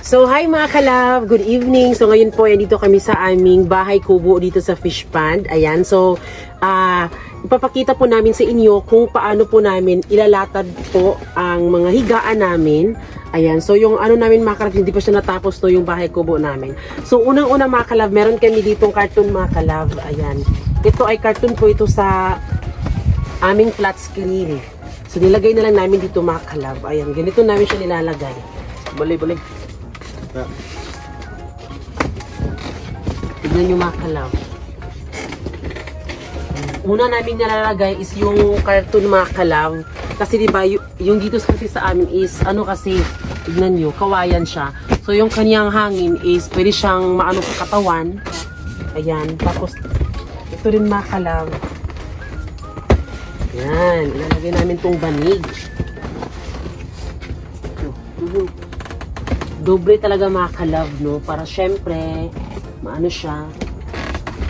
So, hi mga kalab! Good evening! So, ngayon po, dito kami sa aming bahay kubo dito sa fish pond. Ayan, so, ipapakita po namin sa inyo kung paano po namin ilalatad po ang mga higaan namin. Ayan, so yung ano namin mga kalab, hindi pa siya natapos to yung bahay kubo namin. So, unang-una mga kalab, meron kami ditong cartoon mga kalab. Ayan, ito ay cartoon po ito sa aming flat screen. So, nilagay na lang namin dito mga kalab. Ayan, ganito namin siya nilalagay. Balay. Tignan nyo mga kalab. Una namin nilalagay is yung cartoon mga kalab. Kasi diba, yung dito kasi sa amin is, ano kasi, tignan nyo, kawayan siya. So yung kanyang hangin is, pwede siyang maano sa katawan. Ayan, tapos, ito rin mga kalab. Ayan, ilalagay namin tong banig. Doble talaga mga kalab, no? Para syempre, maano siya.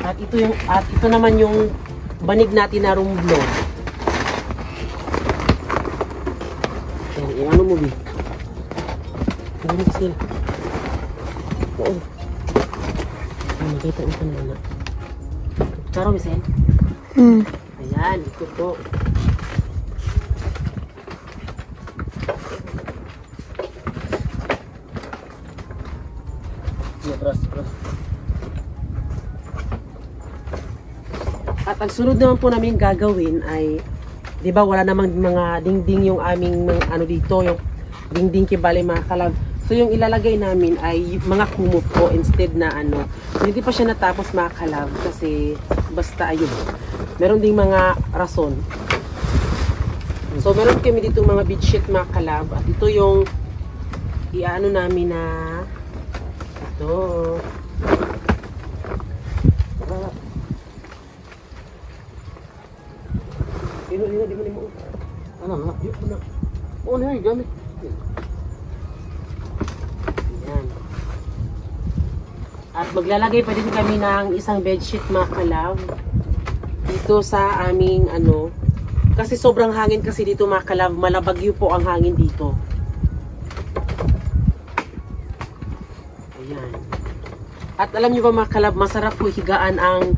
At ito naman yung banig natin na rumblon. Ano mo, Bi? Ano sila? Oo. Nakita mo ka naman. Charo, Michelle? Ayan, ito po. At ang sunod naman po namin gagawin ay, di ba wala namang mga dingding yung aming ano dito, yung dingding kibali mga kalab. So yung ilalagay namin ay mga kumot po instead na ano. So, hindi pa siya natapos mga kalab kasi basta ayun. Meron ding mga rason. So meron kami dito mga bedsheet mga kalab. At ito yung iaano namin na ito. Di mo. Ano na? Oo na, gamit. Ayan. At maglalagay pa din kami ng isang bedsheet mga kalab. Dito sa aming ano. Kasi sobrang hangin kasi dito mga kalab. Malabagyo po ang hangin dito. Ayan. At alam nyo ba mga kalab, masarap po higaan ang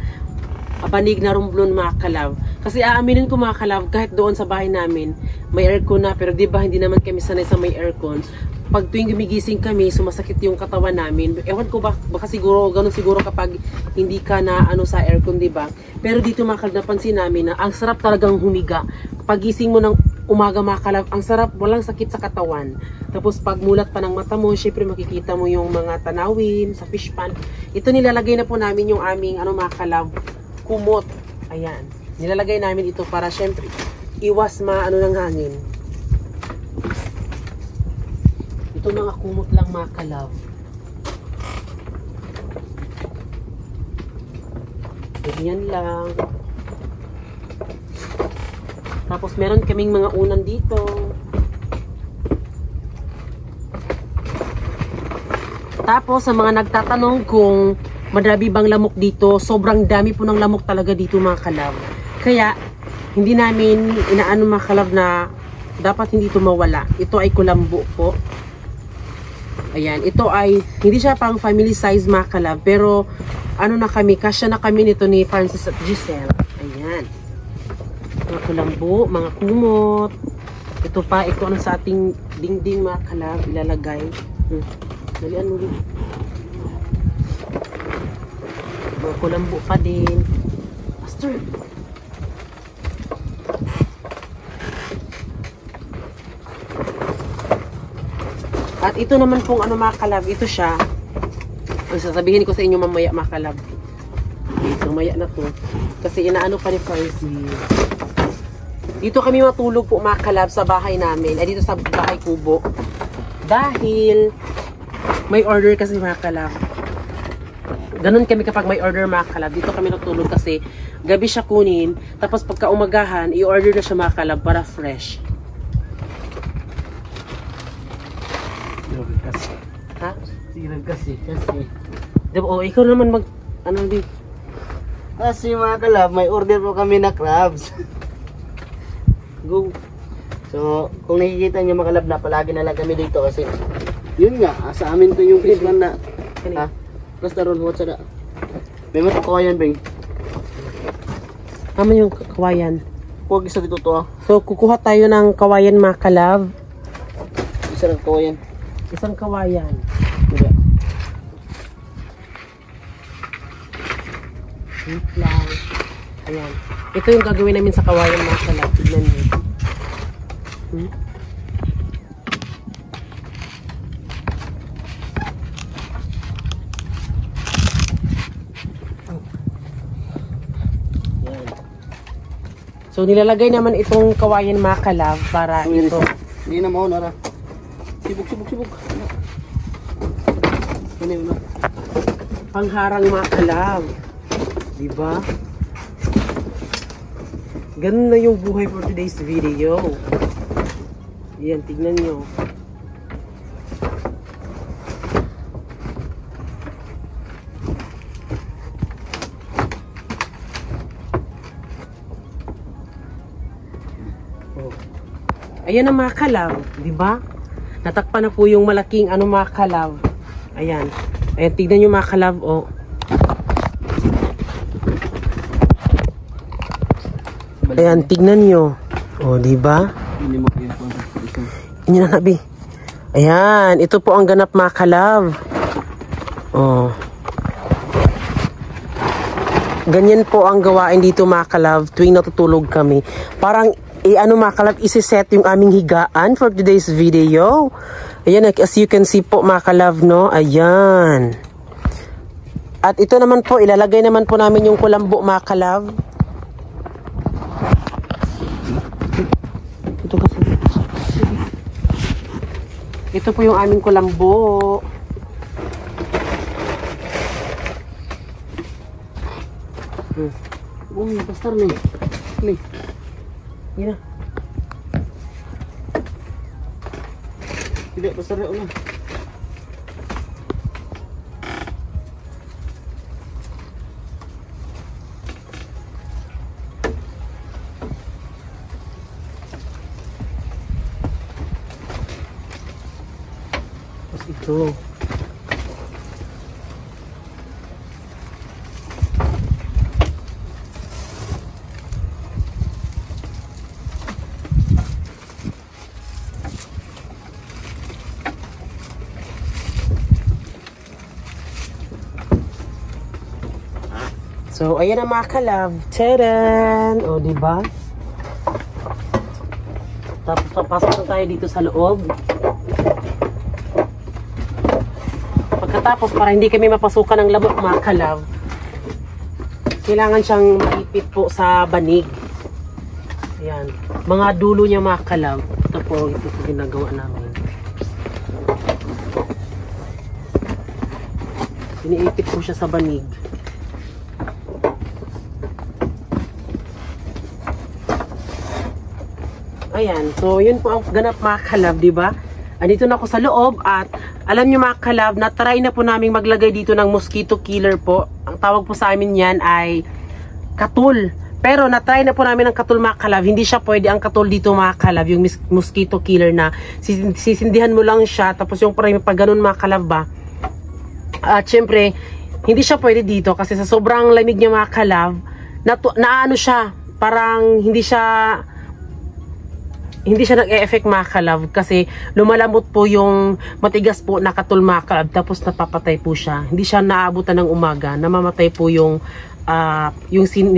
banig na rumblon mga kalab. Kasi aaminin ko mga kalab, kahit doon sa bahay namin, may aircon na, pero di ba hindi naman kami sanay sa may aircon. Pag tuwing gumigising kami, sumasakit yung katawan namin. Ewan ko ba, baka siguro, ganun siguro kapag hindi ka na ano sa aircon, di ba? Pero dito mga kalab, napansin namin na ang sarap talagang humiga. Pag gising mo ng umaga mga kalab, ang sarap, walang sakit sa katawan. Tapos pag mulat pa ng mata mo, syempre makikita mo yung mga tanawin sa fish pond. Ito nilalagay na po namin yung aming ano mga kalab, kumot. Ayan. Nilalagay namin ito para syempre iwas maano ng hangin. Ito mga kumot lang mga kalab. Ganyan lang. Tapos meron kaming mga unan dito. Tapos sa mga nagtatanong kung madami bang lamok dito, sobrang dami po ng lamok talaga dito mga kalab. Kaya, hindi namin inaano mga kalab na dapat hindi ito mawala. Ito ay kulambo po. Ayan, ito ay, hindi siya pang family size mga kalab, pero ano na kami, kasya na kami nito ni Francis at Giselle. Ayan. Mga kulambo, mga kumot. Ito pa, ito ano sa ating dingding mga kalab, ilalagay. Dalian mo din. Mga kulambo pa din. Master. At ito naman pong ano mga kalab, ito siya. Sasabihin ko sa inyo mamaya mga kalab. Mamaya na to. Kasi inaano pa ni Farzi. Dito kami matulog po mga kalab sa bahay namin. Ay dito sa bahay kubo. Dahil may order kasi mga kalab. Ganun kami kapag may order mga kalab. Dito kami natulog kasi gabi siya kunin. Tapos pagka umagahan, i-order na siya mga kalab para fresh. Ha? Sirag kasi. Diba, oh, ikaw naman mag, ano din? Kasi mga kalab, may order po kami na crabs. Go. So, kung nakikita nyo mga kalab na palagi na lang kami dito kasi Yun nga, sa amin to yung fish pan na. Kani. Ha? Basta ron, what's that? May matukawayan, Beng. Tama yung kawayan. Huwag isa dito to, ah. So, kukuha tayo ng kawayan mga kalab. Isa ng kawayan. Isang kawayan. Diba? Wait lang. Ayan. Ito yung gagawin namin sa kawayan mga kalab. Tignan niyo. Ayan. So, nilalagay naman itong kawayan mga kalab para ito. Hindi na mo, nara. Sibuk. Ano yun, na? Pangharang mga kalab. Diba? Ganun na yung buhay for today's video. Yan, tignan nyo. Oh. Ayan ang mga kalab, diba? Natakpan na po yung malaking mga kalab. Ayan. Ayan, tignan nyo mga kalab, oh. Ayan, tignan nyo. O, diba? Hindi mo yun po. Inyo na nabi. Ayan, ito po ang ganap mga kalab. O. Ganyan po ang gawain dito mga kalab tuwing natutulog kami. Parang, mga kalab, isi-set yung aming higaan for today's video. Ayan, as you can see po mga kalab, no? Ayan. At ito naman po, ilalagay naman po namin yung kulambo mga kalab. Ito po yung aming kulambo. Uy, pastor ni. Ni. Yan na. Tidak, pastor na ulo. Ito. So, ayan ang mga kalab. Tadaan! O, diba? Tapos, papasok na tayo dito sa loob. Pagkatapos, para hindi kami mapasukan ng lamok mga kalab, kailangan siyang maipit po sa banig. Ayan. Mga dulo niya mga kalab. Ito po ginagawa namin. Iniipit po siya sa banig. Ayan. So, yun po ang ganap mga kalab, diba? Andito na ako sa loob at alam nyo mga kalab, na-try na po namin maglagay dito ng mosquito killer po. Ang tawag po sa amin yan ay katul. Pero na-try na po namin ang katul mga kalab. Hindi siya pwede ang katul dito mga kalab, yung mosquito killer na sisindihan mo lang siya. Tapos yung parang pag ganun mga kalab ba. At syempre, hindi siya pwede dito kasi sa sobrang lamig niya mga kalab, naano siya, parang hindi siya nag-e-effect mga kalab kasi lumalambot po yung matigas po na katul mga kalab tapos napapatay po siya. Hindi siya naabutan ng umaga, namamatay po yung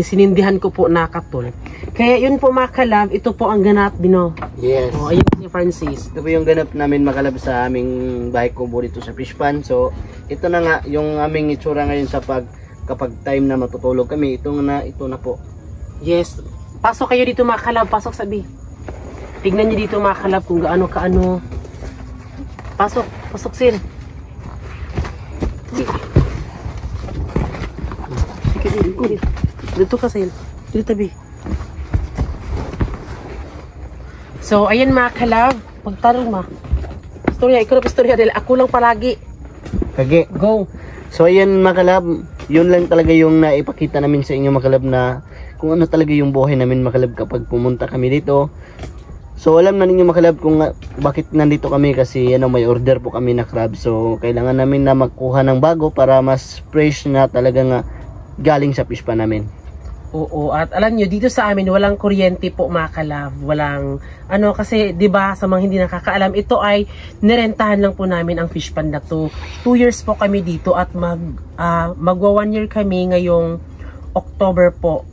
sinindihan ko po na katul. Kaya yun po mga kalab, ito po ang ganap Bino. Yes. Oh, ayun si Francis. Ito po yung ganap namin makalab sa aming bahay kubo dito sa fish pan. So, ito na nga yung aming itsura ngayon sa kapag time na matutulog kami. Ito na po. Yes. Pasok kayo dito mga kalab, pasok sabi. Tignan niyo dito mga kalab kung gaano kaano. Pasok sir. Sige dito ka sir. Dito tabi. So ayan mga kalab, pagtarong ma. Istorya, ikaw na istorya dahil ako lang palagi. Kage. Go. So ayan mga kalab, yun lang talaga yung naipakita namin sa inyo mga kalab na kung ano talaga yung buhay namin mga kalab kapag pumunta kami dito. So alam na ninyo mga kalab kung bakit nandito kami, kasi may order po kami na crab. So kailangan namin na magkuha ng bago para mas fresh na talaga nga galing sa fish pan namin. Oo, at alam nyo, dito sa amin walang kuryente po mga kalab. Walang, kasi 'di ba sa mga hindi nakakaalam, ito ay nirentahan lang po namin ang fish pan na to. 2 years po kami dito at magwa 1 year kami ngayong October po.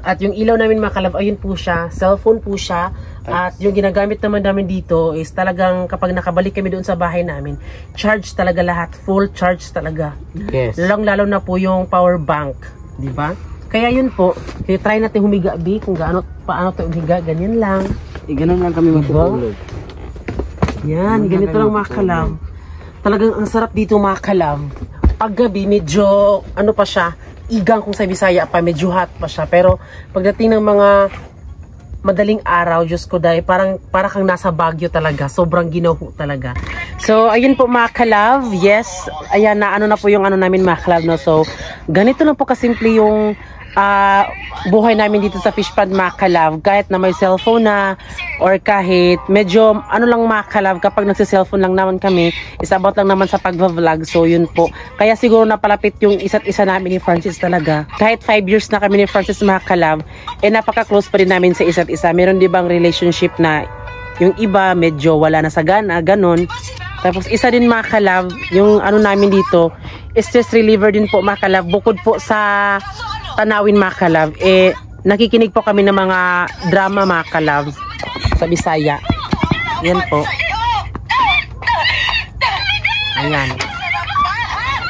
At yung ilaw namin mga kalab, ayun po siya, cellphone po siya. At yung ginagamit naman namin dito is talagang kapag nakabalik kami doon sa bahay namin, charge talaga lahat, full charge talaga. Yes. Lalo na po yung power bank, 'di ba? Kaya yun po, try natin humiga, B, kung paano tayo humiga, ganyan lang. Ganun lang kami matutulog. Yan, ganito lang mga kalab. Talagang ang sarap dito mga kalab. Pag gabi, medyo, pa siya, igang kung sa Bisaya pa, medyo hot pa siya. Pero pagdating ng mga madaling araw, Diyos ko dahil, para kang nasa Baguio talaga. Sobrang ginaho talaga. So, ayun po mga kalab. Yes, ayan na, na po yung namin mga kalab. No? So, ganito lang po kasimple yung buhay namin dito sa fish pond mga kalab. Kahit na may cellphone na, or kahit medyo lang mga kalab, kapag nagsi-cellphone lang naman kami, is about lang naman sa pag-vlog. So, yun po. Kaya siguro napalapit yung isa't isa namin ni Francis talaga. Kahit 5 years na kami ni Francis mga kalab, napaka-close pa rin namin sa isa't isa. Meron di bang relationship na yung iba medyo wala na sa gana, ganon. Tapos isa din mga kalab, yung namin dito, stress reliever din po mga kalab. Bukod po sa tanawin mga kalab, nakikinig po kami ng mga drama mga kalab sa Bisaya. Yan po. Ayan.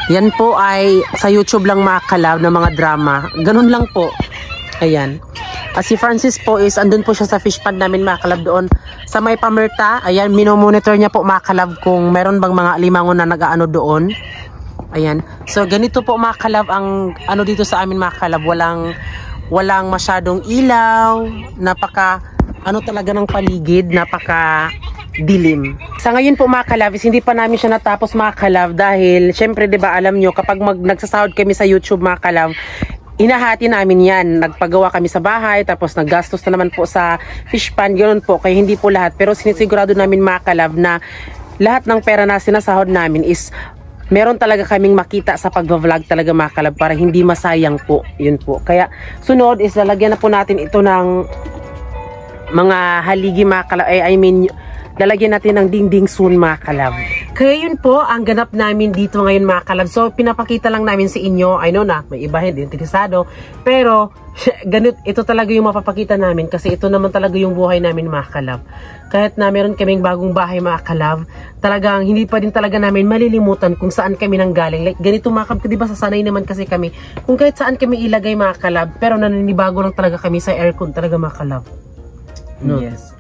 Yan po ay sa YouTube lang mga kalab ng mga drama. Ganun lang po. Ayan. Si Francis po is andun po siya sa fish pond namin mga kalab doon sa may Pamerta. Ayan, minomonitor niya po mga kalab kung meron bang mga limangon na nag-aano doon. Ayan. So ganito po mga kalab ang dito sa amin mga kalab. Walang masyadong ilaw, napaka talaga ng paligid, napaka dilim. Sa ngayon po mga kalab, hindi pa namin siya natapos mga kalab dahil syempre 'di ba alam nyo kapag nagsasahod kami sa YouTube mga kalab, inahati namin yan. Nagpagawa kami sa bahay, tapos naggastos na naman po sa fish pan, ganoon po. Kaya hindi po lahat. Pero sinisigurado namin mga kalab na lahat ng pera na sinasahod namin is meron talaga kaming makita sa pag-vlog talaga mga kalab para hindi masayang po. Yun po. Kaya sunod is lalagyan na po natin ito ng mga haligi mga kalab. Lalagyan natin ng dingding soon mga kalab. Kaya yun po ang ganap namin dito ngayon mga kalab. So pinapakita lang namin sa inyo. I know na may iba hindi interesado. Pero ito talaga yung mapapakita namin kasi ito naman talaga yung buhay namin mga kalab. Kahit na meron kaming bagong bahay mga kalab, talagang hindi pa din talaga namin malilimutan kung saan kami nanggaling. Like ganito mga kalab, di ba sasanay naman kasi kami kung kahit saan kami ilagay mga kalab, pero naninibago lang talaga kami sa aircon talaga mga kalab. No? Yes.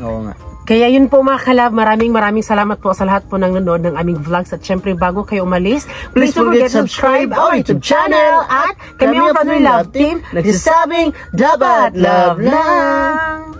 Oo nga. Kaya yun po mga kalab, maraming salamat po sa lahat po ng nanonood ng aming vlogs. At syempre bago kayo umalis, please don't forget to subscribe our YouTube channel at kami ang Father Love Team nagsasabing dapat love lang.